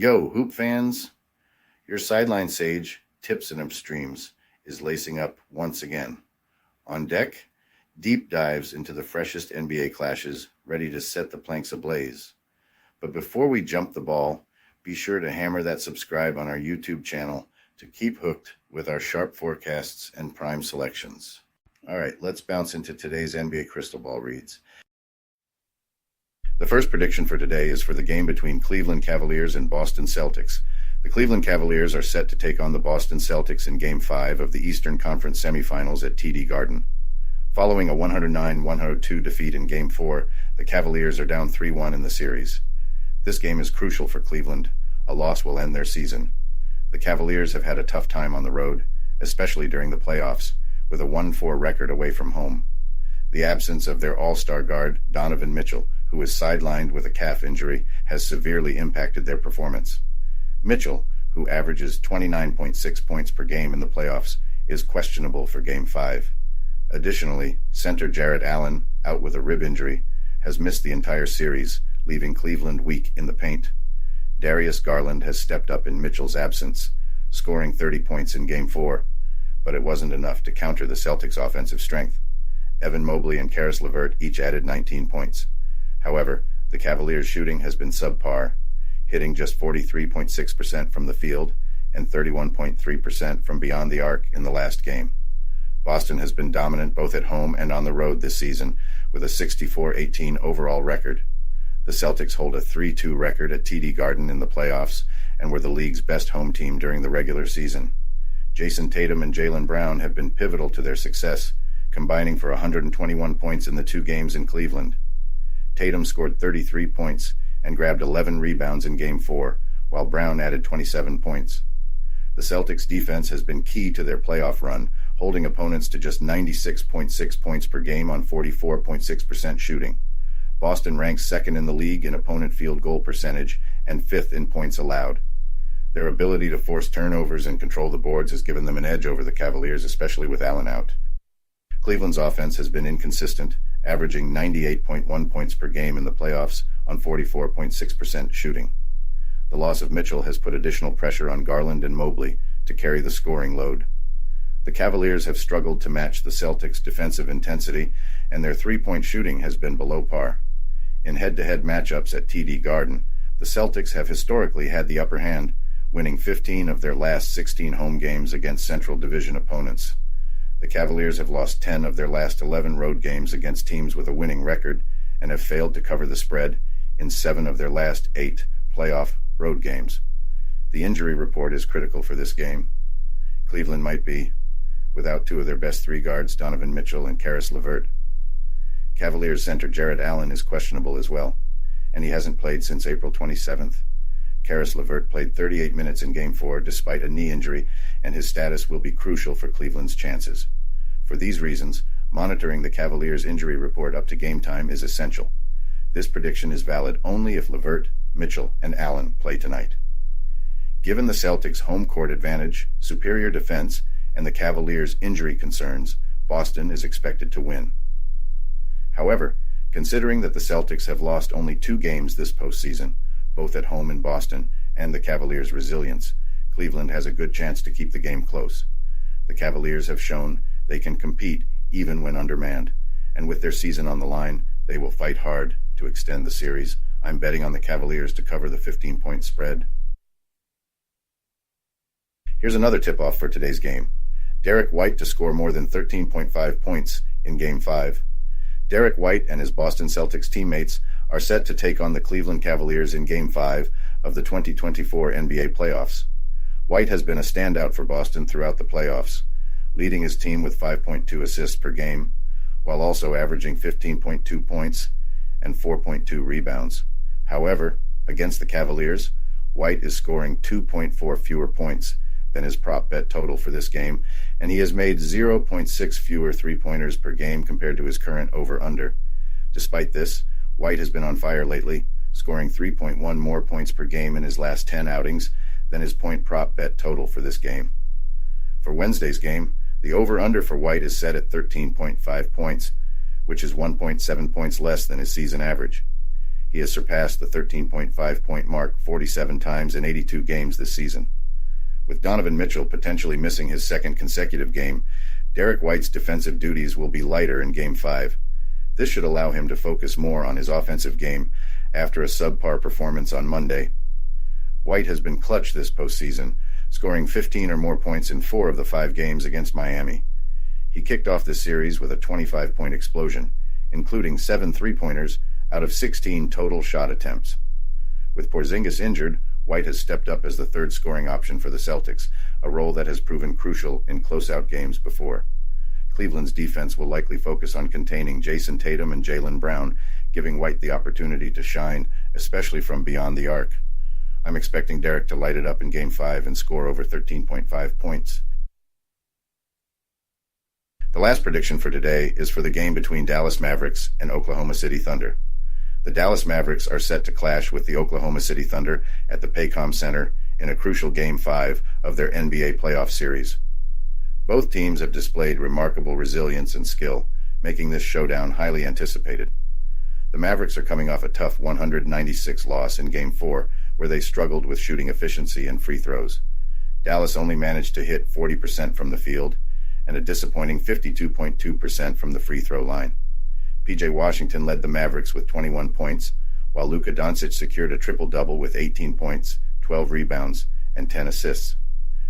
Yo, hoop fans! Your sideline sage, Tips and Upstreams, is lacing up once again. On deck, deep dives into the freshest NBA clashes, ready to set the planks ablaze. But before we jump the ball, be sure to hammer that subscribe on our YouTube channel to keep hooked with our sharp forecasts and prime selections. All right, let's bounce into today's NBA Crystal Ball reads. The first prediction for today is for the game between Cleveland Cavaliers and Boston Celtics. The Cleveland Cavaliers are set to take on the Boston Celtics in Game 5 of the Eastern Conference semifinals at TD Garden. Following a 109-102 defeat in Game 4, the Cavaliers are down 3-1 in the series. This game is crucial for Cleveland. A loss will end their season. The Cavaliers have had a tough time on the road, especially during the playoffs, with a 1-4 record away from home. The absence of their all-star guard, Donovan Mitchell, who is sidelined with a calf injury, has severely impacted their performance. Mitchell, who averages 29.6 points per game in the playoffs, is questionable for Game 5. Additionally, center Jarrett Allen, out with a rib injury, has missed the entire series, leaving Cleveland weak in the paint. Darius Garland has stepped up in Mitchell's absence, scoring 30 points in Game 4, but it wasn't enough to counter the Celtics' offensive strength. Evan Mobley and Caris LeVert each added 19 points. However, the Cavaliers' shooting has been subpar, hitting just 43.6% from the field and 31.3% from beyond the arc in the last game. Boston has been dominant both at home and on the road this season, with a 64-18 overall record. The Celtics hold a 3-2 record at TD Garden in the playoffs and were the league's best home team during the regular season. Jason Tatum and Jaylen Brown have been pivotal to their success, combining for 121 points in the two games in Cleveland. Tatum scored 33 points and grabbed 11 rebounds in Game 4, while Brown added 27 points. The Celtics' defense has been key to their playoff run, holding opponents to just 96.6 points per game on 44.6% shooting. Boston ranks second in the league in opponent field goal percentage and fifth in points allowed. Their ability to force turnovers and control the boards has given them an edge over the Cavaliers, especially with Allen out. Cleveland's offense has been inconsistent, averaging 98.1 points per game in the playoffs on 44.6% shooting. The loss of Mitchell has put additional pressure on Garland and Mobley to carry the scoring load. The Cavaliers have struggled to match the Celtics' defensive intensity, and their three-point shooting has been below par. In head-to-head matchups at TD Garden, the Celtics have historically had the upper hand, winning 15 of their last 16 home games against Central Division opponents. The Cavaliers have lost 10 of their last 11 road games against teams with a winning record and have failed to cover the spread in 7 of their last 8 playoff road games. The injury report is critical for this game. Cleveland might be without two of their best three guards, Donovan Mitchell and Caris LeVert. Cavaliers center Jarrett Allen is questionable as well, and he hasn't played since April 27th. Caris LeVert played 38 minutes in Game 4 despite a knee injury, and his status will be crucial for Cleveland's chances. For these reasons, monitoring the Cavaliers' injury report up to game time is essential. This prediction is valid only if LeVert, Mitchell, and Allen play tonight. Given the Celtics' home court advantage, superior defense, and the Cavaliers' injury concerns, Boston is expected to win. However, considering that the Celtics have lost only 2 games this postseason, both at home in Boston, and the Cavaliers' resilience, Cleveland has a good chance to keep the game close. The Cavaliers have shown they can compete even when undermanned, and with their season on the line, they will fight hard to extend the series. I'm betting on the Cavaliers to cover the 15-point spread. Here's another tip-off for today's game. Derek White to score more than 13.5 points in Game 5. Derek White and his Boston Celtics teammates are set to take on the Cleveland Cavaliers in Game 5 of the 2024 NBA playoffs. White has been a standout for Boston throughout the playoffs, leading his team with 5.2 assists per game, while also averaging 15.2 points and 4.2 rebounds. However, against the Cavaliers, White is scoring 2.4 fewer points than his prop bet total for this game, and he has made 0.6 fewer three-pointers per game compared to his current over-under. Despite this, White has been on fire lately, scoring 3.1 more points per game in his last 10 outings than his point prop bet total for this game. For Wednesday's game, the over-under for White is set at 13.5 points, which is 1.7 points less than his season average. He has surpassed the 13.5-point mark 47 times in 82 games this season. With Donovan Mitchell potentially missing his second consecutive game, Derek White's defensive duties will be lighter in Game 5. This should allow him to focus more on his offensive game after a subpar performance on Monday. White has been clutch this postseason, scoring 15 or more points in 4 of the 5 games against Miami. He kicked off this series with a 25-point explosion, including 7 three-pointers out of 16 total shot attempts. With Porzingis injured, White has stepped up as the third scoring option for the Celtics, a role that has proven crucial in close-out games before. Cleveland's defense will likely focus on containing Jason Tatum and Jaylen Brown, giving White the opportunity to shine, especially from beyond the arc. I'm expecting Derek to light it up in Game 5 and score over 13.5 points. The last prediction for today is for the game between Dallas Mavericks and Oklahoma City Thunder. The Dallas Mavericks are set to clash with the Oklahoma City Thunder at the Paycom Center in a crucial Game 5 of their NBA playoff series. Both teams have displayed remarkable resilience and skill, making this showdown highly anticipated. The Mavericks are coming off a tough 196 loss in Game 4, where they struggled with shooting efficiency and free throws. Dallas only managed to hit 40% from the field and a disappointing 52.2% from the free throw line. P.J. Washington led the Mavericks with 21 points, while Luka Doncic secured a triple-double with 18 points, 12 rebounds, and 10 assists.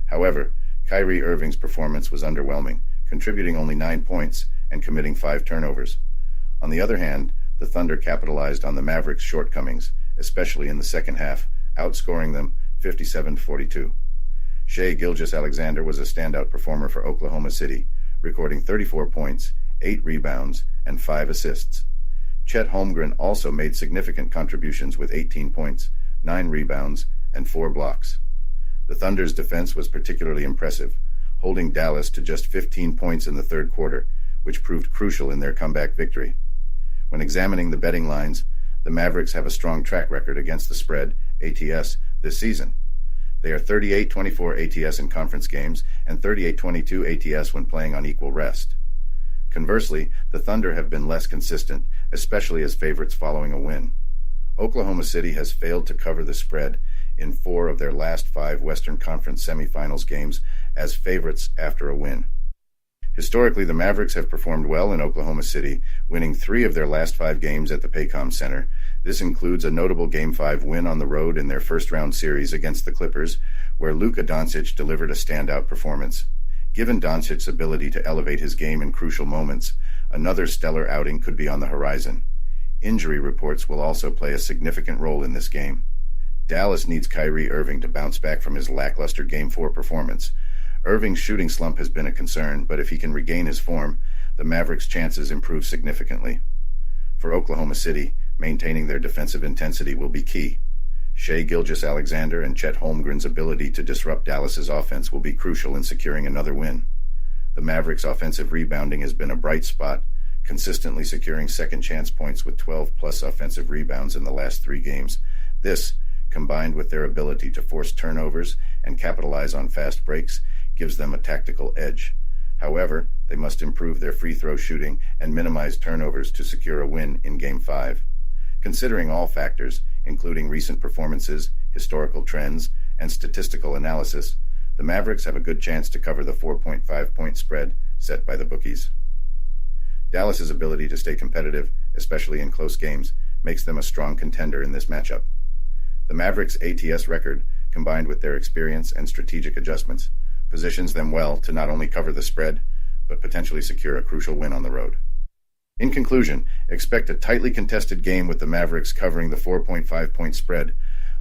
However, Kyrie Irving's performance was underwhelming, contributing only 9 points and committing 5 turnovers. On the other hand, the Thunder capitalized on the Mavericks' shortcomings, especially in the second half, outscoring them 57-42. Shai Gilgeous-Alexander was a standout performer for Oklahoma City, recording 34 points, 8 rebounds, and 5 assists. Chet Holmgren also made significant contributions with 18 points, 9 rebounds, and 4 blocks. The Thunder's defense was particularly impressive, holding Dallas to just 15 points in the third quarter, which proved crucial in their comeback victory. When examining the betting lines, the Mavericks have a strong track record against the spread, ATS, this season. They are 38-24 ATS in conference games and 38-22 ATS when playing on equal rest. Conversely, the Thunder have been less consistent, especially as favorites following a win. Oklahoma City has failed to cover the spread in 4 of their last 5 Western Conference semifinals games as favorites after a win. Historically, the Mavericks have performed well in Oklahoma City, winning 3 of their last 5 games at the Paycom Center. This includes a notable Game 5 win on the road in their first-round series against the Clippers, where Luka Doncic delivered a standout performance. Given Doncic's ability to elevate his game in crucial moments, another stellar outing could be on the horizon. Injury reports will also play a significant role in this game. Dallas needs Kyrie Irving to bounce back from his lackluster Game 4 performance. Irving's shooting slump has been a concern, but if he can regain his form, the Mavericks' chances improve significantly. For Oklahoma City, maintaining their defensive intensity will be key. Shai Gilgeous-Alexander and Chet Holmgren's ability to disrupt Dallas's offense will be crucial in securing another win. The Mavericks' offensive rebounding has been a bright spot, consistently securing second-chance points with 12-plus offensive rebounds in the last 3 games. This, combined with their ability to force turnovers and capitalize on fast breaks, gives them a tactical edge. However, they must improve their free throw shooting and minimize turnovers to secure a win in Game 5. Considering all factors, including recent performances, historical trends, and statistical analysis, the Mavericks have a good chance to cover the 4.5-point spread set by the bookies. Dallas's ability to stay competitive, especially in close games, makes them a strong contender in this matchup. The Mavericks' ATS record, combined with their experience and strategic adjustments, positions them well to not only cover the spread, but potentially secure a crucial win on the road. In conclusion, expect a tightly contested game with the Mavericks covering the 4.5-point spread.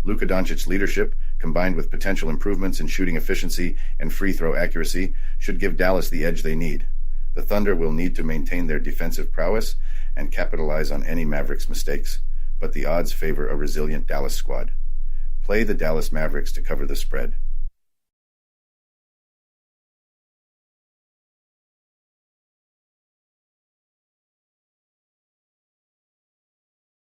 Luka Doncic's leadership, combined with potential improvements in shooting efficiency and free throw accuracy, should give Dallas the edge they need. The Thunder will need to maintain their defensive prowess and capitalize on any Mavericks mistakes, but the odds favor a resilient Dallas squad. Play the Dallas Mavericks to cover the spread.